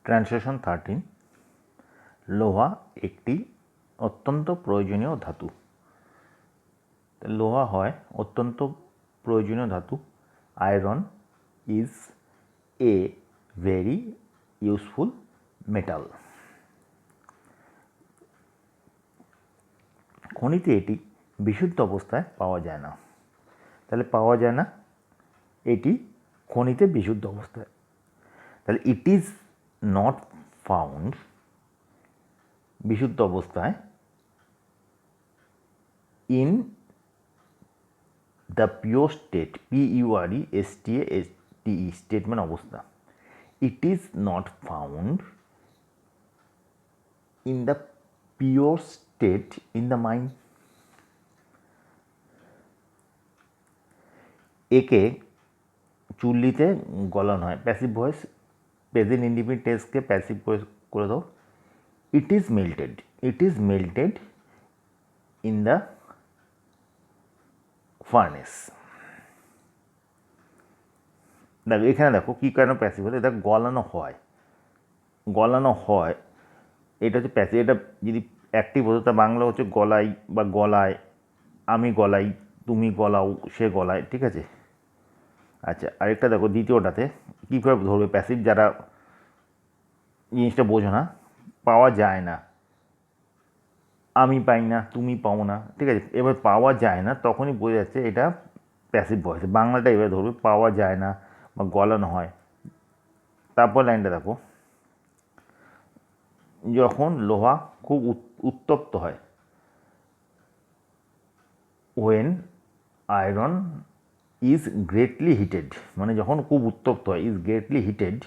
Translation 13 লোহা একটি অত্যন্ত প্রয়োজনীয় ধাতু। লোহা হয় অত্যন্ত প্রয়োজনীয় ধাতু। Iron is a very useful metal. খনিতে এটি বিশুদ্ধ অবস্থায় পাওয়া যায় না। তাহলে পাওয়া যায় না এটি খনিতে বিশুদ্ধ অবস্থায়। তাহলে ইট ইজ নট ফাউন্ড বিশুদ্ধ অবস্থায় in the pure state, PURESTATE state মানে অবস্থা। It is not found in the pure state in the mind. একে চুল্লিতে গলানো হয়। প্যাসিভ ভয়েস, প্রেজেন্ট ইন্ডিফিনিট টেন্সকে প্যাসিভ ভয়েস করে দাও। It is melted, it is melted in the furnace. দেখো এখানে দেখো কী কেন প্যাসিভ হলে, এটা গলানো হয়, গলানো হয়, এটা হচ্ছে প্যাসিভ। এটা যদি অ্যাক্টিভ হতো তা বাংলা হচ্ছে গলাই বা গলায়, আমি গলাই, তুমি গলাও, সে গলায়, ঠিক আছে। আচ্ছা আরেকটা দেখো দ্বিতীয়টাতে কী করে ধরবে প্যাসিভ, যারা জিনিসটা বোঝো না, পাওয়া যায় না, আমি পাই না, তুমি পাও না, ঠিক আছে। এবার পাওয়া যায় না তখনই বোঝা যাচ্ছে এটা প্যাসিভ ভয়েস। বাংলাটা এবার ধরবে পাওয়া যায় না বা গলানো হয়। তারপর লাইনটা দেখো, যখন লোহা খুব উত্তপ্ত হয়, when iron is greatly heated, মানে যখন খুব উত্তপ্ত হয়, ইজ গ্রেটলি হিটেড,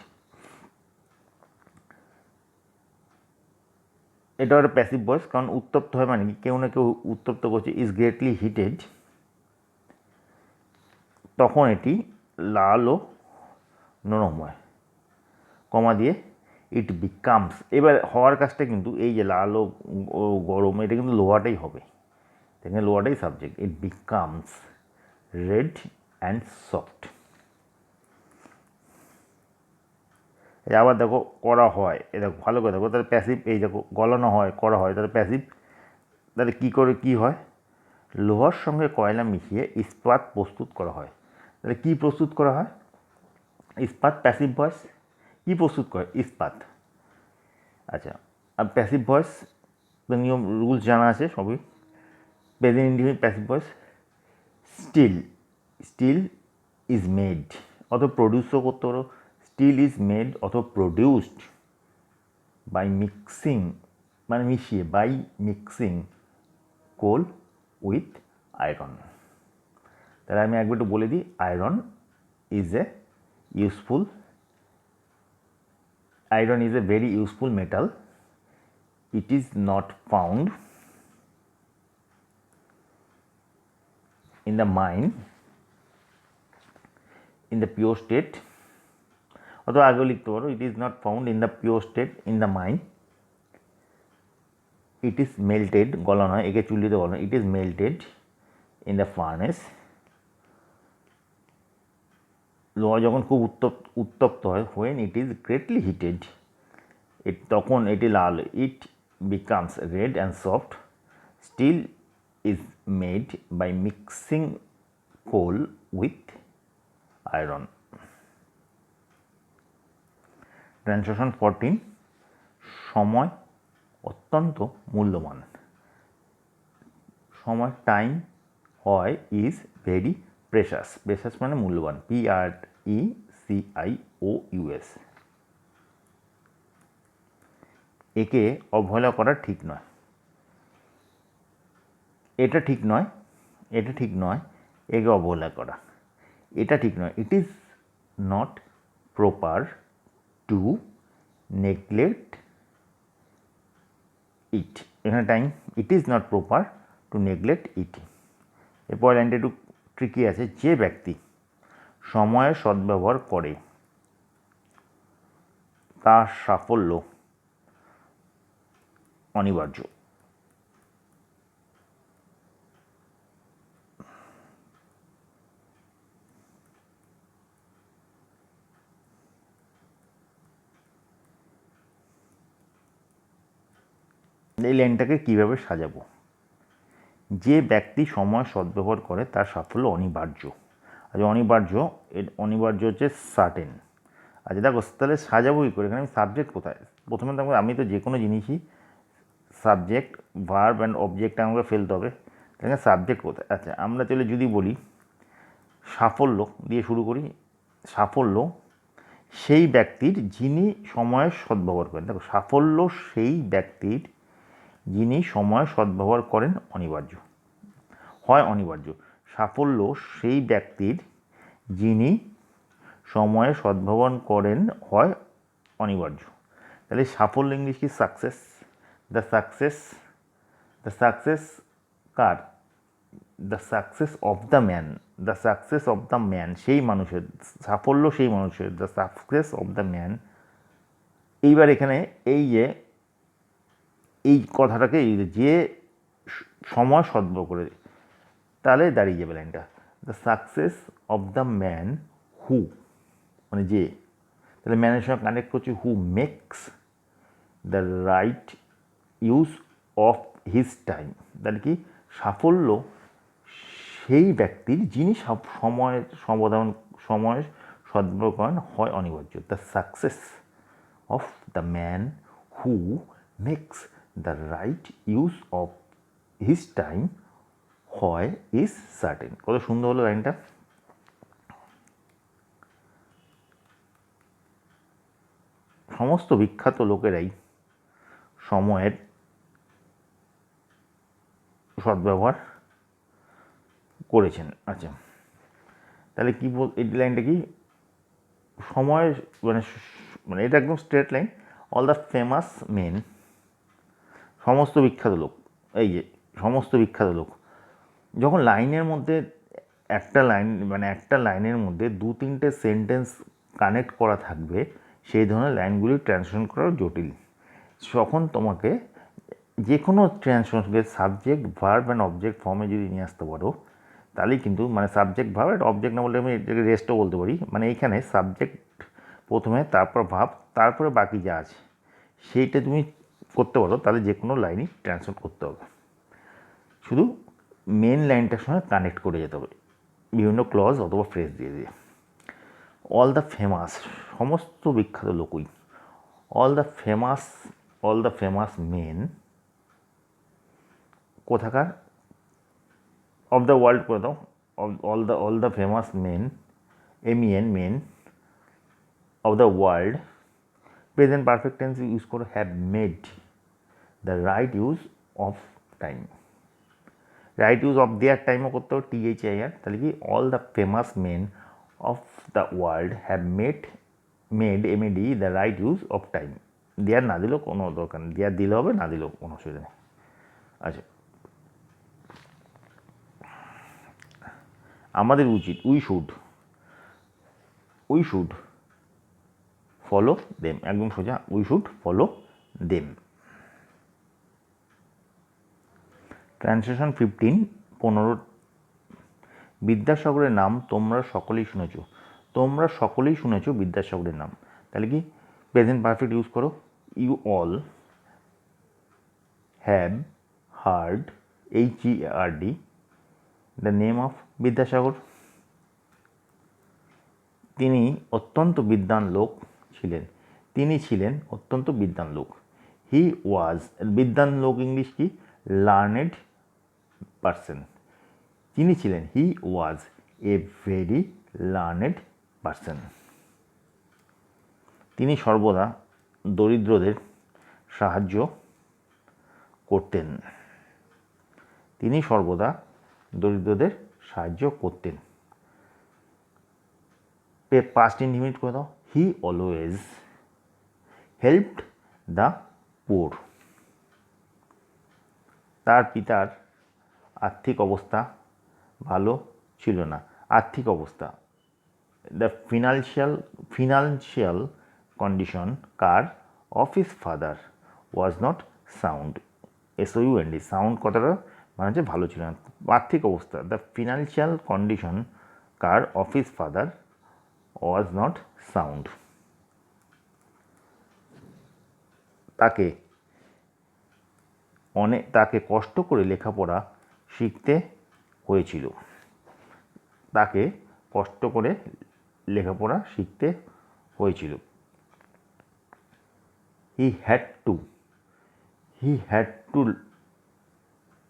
এটা একটা প্যাসিভ ভয়েস। কারণ উত্তপ্ত হয় মানে কি, কেউ না কেউ উত্তপ্ত করছে, ইজ গ্রেটলি হিটেড, তখন এটি লাল ও নরম হয়, কমা দিয়ে ইট বিকামস। এবার হওয়ার কাজটা কিন্তু এই যে লাল ও গরম, এটা কিন্তু লোহাটাই হবে, এখানে লোহাটাই subject. It becomes red and soft. আবার দেখো করা হয়, এ দেখো ভালো করে দেখো, তাহলে প্যাসিভ। এই দেখো গলানো হয়, করা হয়, তাহলে প্যাসিভ। তাহলে কী করে কী হয়, লোহার সঙ্গে কয়লা মিশিয়ে ইস্পাত প্রস্তুত করা হয়। তাহলে কী প্রস্তুত করা হয়, ইস্পাত, প্যাসিভ ভয়েস। কী প্রস্তুত করে, ইস্পাত। আচ্ছা আর প্যাসিভ ভয়েস নিয়ম রুলস জানা আছে সবই। Present indefinite passive voice, steel, steel is made, অথবা প্রডিউসও করতে পারো। স্টিল ইজ মেড অথবা প্রডিউসড বাই মিক্সিং, মানে মিশিয়ে, by mixing coal with iron. তাহলে আমি একবার একটু বলে দিই, iron is a useful, iron is a very useful metal. It is not found in the mine in the pure state, অথবা আগেও লিখতে পারো, it is not found in the pure state in the mine. It is melted, গলানো হয়, একে চুল্লিতে গলানো, it is melted in the furnace. লোহা যখন খুব উত্তপ্ত হয়, when it is greatly heated, তখন এটি লাল, it becomes red and soft. Steel is made by mixing coal with iron. Translation 14 সময় অত্যন্ত মূল্যবান। সময়, টাইম হয় ইজ ভেরি প্রেশাস। প্রেশাস মানে মূল্যবান, PRECIOUS। একে অবহেলা করা ঠিক নয়, এটা ঠিক নয়, এটা ঠিক নয়, একে অবহেলা করা, এটা ঠিক নয়। It is not proper to neglect it. এখানে time, it is not proper to neglect it. এরপর লাইনটা একটু ট্রিকি আছে, যে ব্যক্তি সময়ের সদ্ব্যবহার করে তার সাফল্য অনিবার্য। এই লাইনটাকে কীভাবে সাজাবো? যে ব্যক্তি সময় সদ্ব্যবহার করে তার সাফল্য অনিবার্য। আচ্ছা, অনিবার্য হচ্ছে সার্টেন। আচ্ছা দেখো, তাহলে সাজাবো কী করে? এখানে আমি সাবজেক্ট কোথায়? প্রথমে দেখো, আমি তো যে কোনো জিনিসই সাবজেক্ট, ভার্ব অ্যান্ড অবজেক্ট আমাকে ফেলতে হবে। এখানে সাবজেক্ট কোথায়? আচ্ছা, আমরা চলে যদি বলি সাফল্য দিয়ে শুরু করি। সাফল্য সেই ব্যক্তির যিনি সময়ের সদ্ব্যবহার করেন। দেখো, সাফল্য সেই ব্যক্তির যিনি সময়ের সদ্ব্যবহার করেন অনিবার্য। সাফল্য সেই ব্যক্তির যিনি সময়ের সদ্ব্যবহার করেন হয় অনিবার্য। তাহলে সাফল্য ইংলিশ কি? Success. The success car? The success of the man সেই মানুষের সাফল্য, সেই মানুষের the success of the man. এইবার এখানে এই কথাটাকে যে সময় সদ্ব্যবহার করে, তাহলে দাঁড়িয়ে যাবে লাইনটা the success of the man who, মানে যে। তাহলে ম্যানের সঙ্গে কানেক্ট করছি who makes the right use of his time. তাহলে কি? সাফল্য সেই ব্যক্তির যিনি সময়ের সদ্ব্যবহার করেন হয় অনিবার্য। The success of the man who makes the right use of his time হয় ইজ সার্টেন। কত সুন্দর হলো লাইনটা। সমস্ত বিখ্যাত লোকেরাই সময়ের সদ্ব্যবহার করেছেন। আচ্ছা, তাহলে কী এই লাইনটা কি? সময়ের মানে এটা একদম straight line. All the famous men, সমস্ত বিখ্যাত লোক, এই যে সমস্ত বিখ্যাত লোক। যখন লাইনের মধ্যে একটা লাইনের মধ্যে 2-3টে সেন্টেন্স কানেক্ট করা থাকবে, সেই ধরনের লাইনগুলি ট্রান্সলেশন করা জটিল। তখন তোমাকে যে কোনো ট্রান্সলেশনকে সাবজেক্ট, ভার্ব অ্যান্ড অবজেক্ট ফর্মে যদি নিয়ে আসতে পারো, তাহলেই কিন্তু মানে সাবজেক্ট, ভার্ব আর অবজেক্ট না বললে আমি এটাকে রেস্টও বলতে পারি। মানে এইখানে সাবজেক্ট প্রথমে, তারপর ভার্ব, তারপরে বাকি যা আছে সেইটা তুমি করতে পারো, তাহলে যে কোনো লাইনই ট্রান্সলেট করতে হবে। শুধু মেন লাইনটার সঙ্গে কানেক্ট করে যেতে হবে বিভিন্ন ক্লজ অথবা ফ্রেজ দিয়ে দিয়ে। অল দ্য ফেমাস, সমস্ত বিখ্যাত লোকই। অল দ্য ফেমাস মেন কোথাকার? অফ দ্য ওয়ার্ল্ড করে দাও। All the famous men, MEN men of the world. Present perfect tense use করো, have made the right use of time. Right use of their টাইমও করতে হবে, THIR। তাহলে কি? All the famous men of the world have made MED the right use of time. Their না দিলেও কোনো দরকার নেই, দেয়ার দিলে হবে, না দিলেও কোনো অসুবিধা নেই। আচ্ছা, আমাদের উচিত, উই শুড ফলো দেম। একদম সোজা, we should follow them. Translation 15 বিদ্যাসাগরের নাম তোমরা সকলেই শুনেছ বিদ্যাসাগরের নাম। তাহলে কি? প্রেজেন্ট পারফেক্ট ইউজ করো, you all have heard, HERD the name of Vidyasagar. তিনি অত্যন্ত বিদ্বান লোক ছিলেন। অত্যন্ত বিদ্বান লোক। হি ওয়াজ, বিদ্বান লোক ইংলিশ কি? Learned person. তিনি ছিলেন, হি ওয়াজ এ ভেরি লার্নেড পারসন। তিনি সর্বদা দরিদ্রদের সাহায্য করতেন। পাস্ট ইনডিফিনিট করে দাও, he always helped the poor. তার পিতার আর্থিক অবস্থা ভালো ছিল না। আর্থিক অবস্থা, the financial condition car of his father was not sound. SOUND, sound কথাটা মানে হচ্ছে ভালো ছিল না। আর্থিক অবস্থা, the financial condition car of his father was not sound. তাকে তাকে কষ্ট করে লেখাপড়া শিখতে হয়েছিল। তাকে কষ্ট করে লেখাপড়া শিখতে হয়েছিল। He had to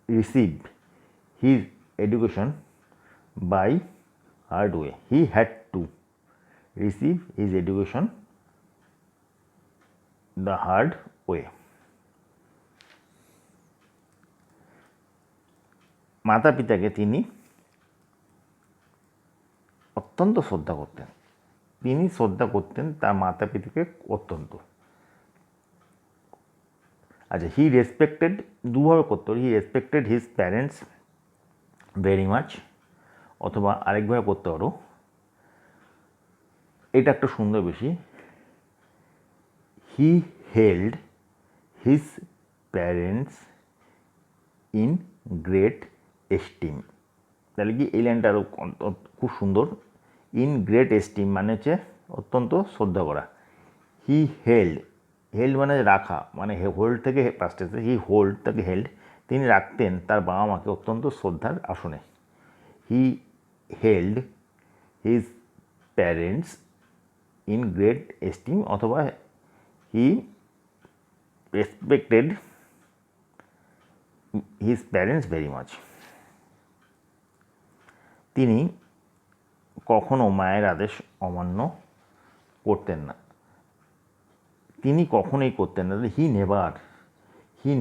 receive his education by hard way. He had to receive his education the hard way. মাতা পিতাকে তিনি অত্যন্ত শ্রদ্ধা করতেন। তিনি শ্রদ্ধা করতেন তার মাতা পিতাকে অত্যন্ত। আচ্ছা, হি রেসপেক্টেড দুভাবে করতে পারি। He respected his parents very much, অথবা আরেকভাবে করতে পারো, এটা একটা সুন্দর বেশি, he held his parents in great esteem. তাহলে কি এই লাইনটা আরও খুব সুন্দর। ইন গ্রেট এস্টিম মানে হচ্ছে অত্যন্ত শ্রদ্ধা করা। হি হেল্ড মানে রাখা, মানে হোল্ড থেকে পাস্ট এসে হি হোল্ড তাকে হেল্ড, তিনি রাখতেন তার বাবা মাকে অত্যন্ত শ্রদ্ধার আসনে। He held his parents in great esteem, অথবা he respected his parents very much. তিনি কখনো মায়ের আদেশ অমান্য করতেন না। তিনি কখনোই করতেন না। হি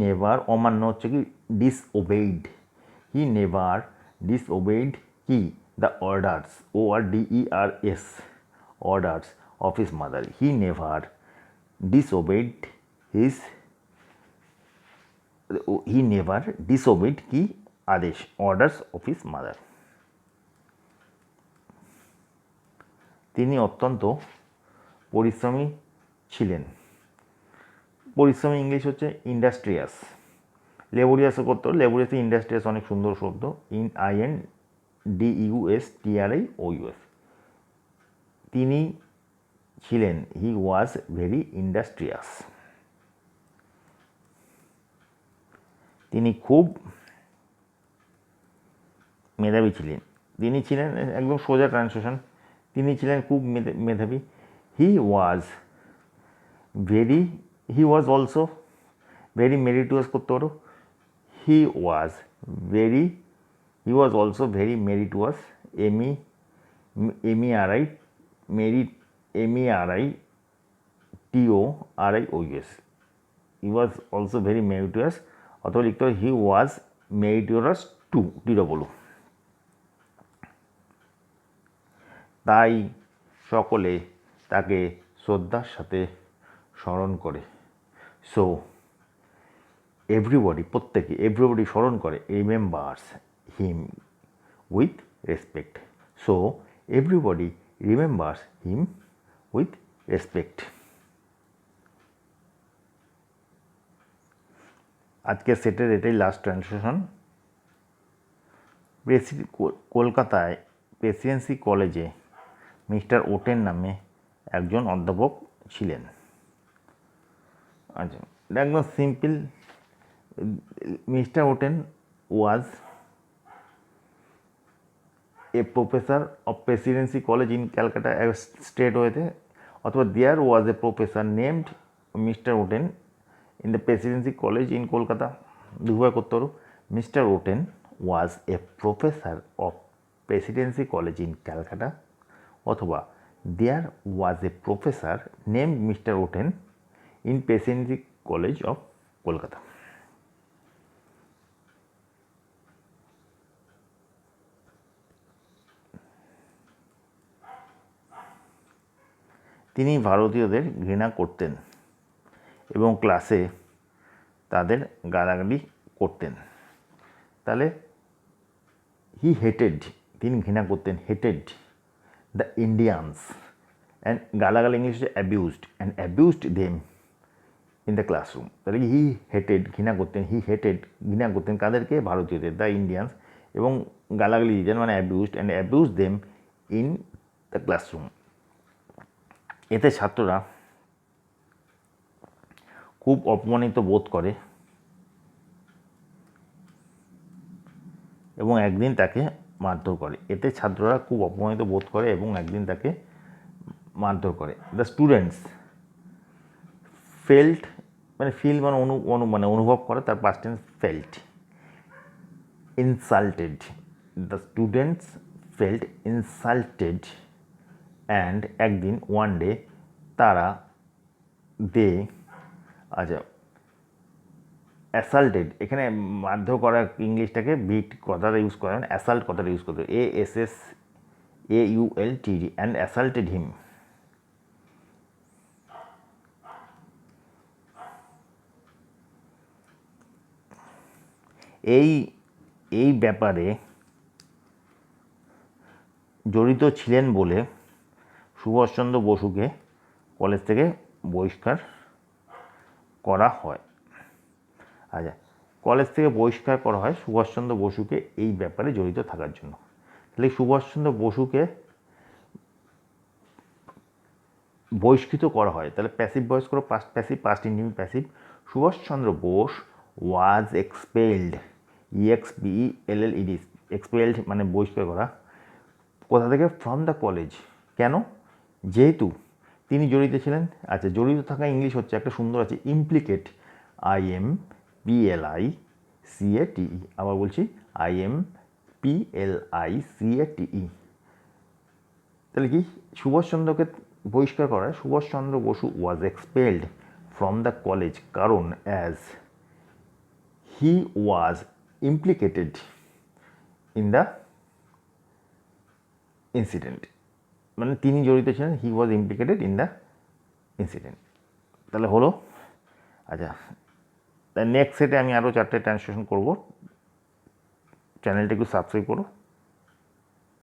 নেভার অমান্য হচ্ছে কি ডিসওবেইড। হি নেভার ডিসওবেইড কি the orders, ORDERS, orders of his mother. He never disobeyed কি আদেশ, অর্ডার্স অফ হিজ মাদার। তিনি অত্যন্ত পরিশ্রমী ছিলেন। পরিশ্রমী ইংলিশ হচ্ছে ইন্ডাস্ট্রিয়াস। লেবোরিয়াসও করতে হবে। লেবোরিয়াস ইন্ডাস্ট্রিয়াস অনেক সুন্দর শব্দ। INDUSTRIOUS। তিনি ছিলেন, হি ওয়াজ ভেরি ইন্ডাস্ট্রিয়াস। তিনি খুব মেধাবী ছিলেন। তিনি ছিলেন, একদম সোজা ট্রান্সলেশন, তিনি ছিলেন খুব মেধাবী। হি ওয়াজ অলসো ভেরি মেরিটোয়াস করতে পারো। He was also very meritorious, MERITORIOUS। He was also very meritorious, অথবা লিখতে হবে হি ওয়াজ মেরিটোরাস টু, বলো। তাই সকলে তাকে শ্রদ্ধার সাথে স্মরণ করে। সো এভরিবডি স্মরণ করে, remembers him with respect. So everybody remembers him with respect. আজকের সেটের এটাই লাস্ট ট্রান্সলেশন। কলকাতায় প্রেসিডেন্সি কলেজে মিস্টার ওটেন নামে একজন অধ্যাপক ছিলেন। আচ্ছা, একদম simple. Mister Oaten was a professor of Presidency college in Calcutta স্টেট ওয়েতে, অথবা there was a professor named mister Oaten in the Presidency college in Kolkata. দুভাবে করতে পারো। Mister Oaten was a professor of Presidency college in Calcutta, অথবা there was a professor named mister Oaten in Presidency college of Kolkata. তিনি ভারতীয়দের ঘৃণা করতেন এবং ক্লাসে তাদের গালাগালি করতেন। তাহলে তিনি ঘৃণা করতেন, হেটেড দ্য ইন্ডিয়ানস, অ্যান্ড গালাগালি ইংলিশ হচ্ছে abused them in the classroom. তাহলে ঘৃণা করতেন কাদেরকে? ভারতীয়দের, দ্য ইন্ডিয়ানস, এবং গালাগালি দিতেন মানে abuse them in the classroom. এতে ছাত্ররা খুব অপমানিত বোধ করে এবং একদিন তাকে মারধর করে। এতে ছাত্ররা খুব অপমানিত বোধ করে এবং একদিন তাকে মারধর করে। দ্য স্টুডেন্টস ফেল্ট, মানে ফিল মানে মানে অনুভব করে, তার past tense felt. Insulted, the students felt insulted and একদিন ওয়ান ডে তারা দে, আচ্ছা অ্যাসাল্টেড, এখানে মারধর করা ইংলিশটাকে বিট কথাটা ইউজ করেন, অ্যাসাল্ট কথাটা ইউজ করতে, ASSAULTD অ্যান্ড অ্যাসাল্টেড হিম। এই ব্যাপারে জড়িত ছিলেন বলে সুভাষচন্দ্র বসুকে কলেজ থেকে বহিষ্কার করা হয়। আচ্ছা, কলেজ থেকে বহিষ্কার করা হয় সুভাষচন্দ্র বসুকে এই ব্যাপারে জড়িত থাকার জন্য। তাহলে সুভাষচন্দ্র বসুকে বহিষ্কৃত করা হয়, তাহলে প্যাসিভ ভয়েস করো, past passive, past indefinite passive. Subhas Chandra Bose was expelled, EXPELLED, expelled মানে বহিষ্কার করা। কোথা থেকে? From the college. কেন? যেহেতু তিনি জড়িত ছিলেন। আচ্ছা, জড়িত থাকা ইংলিশ হচ্ছে একটা সুন্দর আছে, ইমপ্লিকেট, IMPLICATE। আবার বলছি, IMPLICATE। তাহলে কি সুভাষচন্দ্রকে বহিষ্কার করা? সুভাষচন্দ্র বসু ওয়াজ এক্সপেলড ফ্রম দ্য কলেজ কারণ as he was implicated in the incident, মানে তিনি জড়িত ছিলেন, হি ওয়াজ ইমপ্লিকেটেড ইন দ্য ইনসিডেন্ট। তাহলে হলো। আচ্ছা, নেক্সট সেটে আমি আরও 4টে ট্রান্সলেশন করব। চ্যানেলটা একটু সাবস্ক্রাইব করো।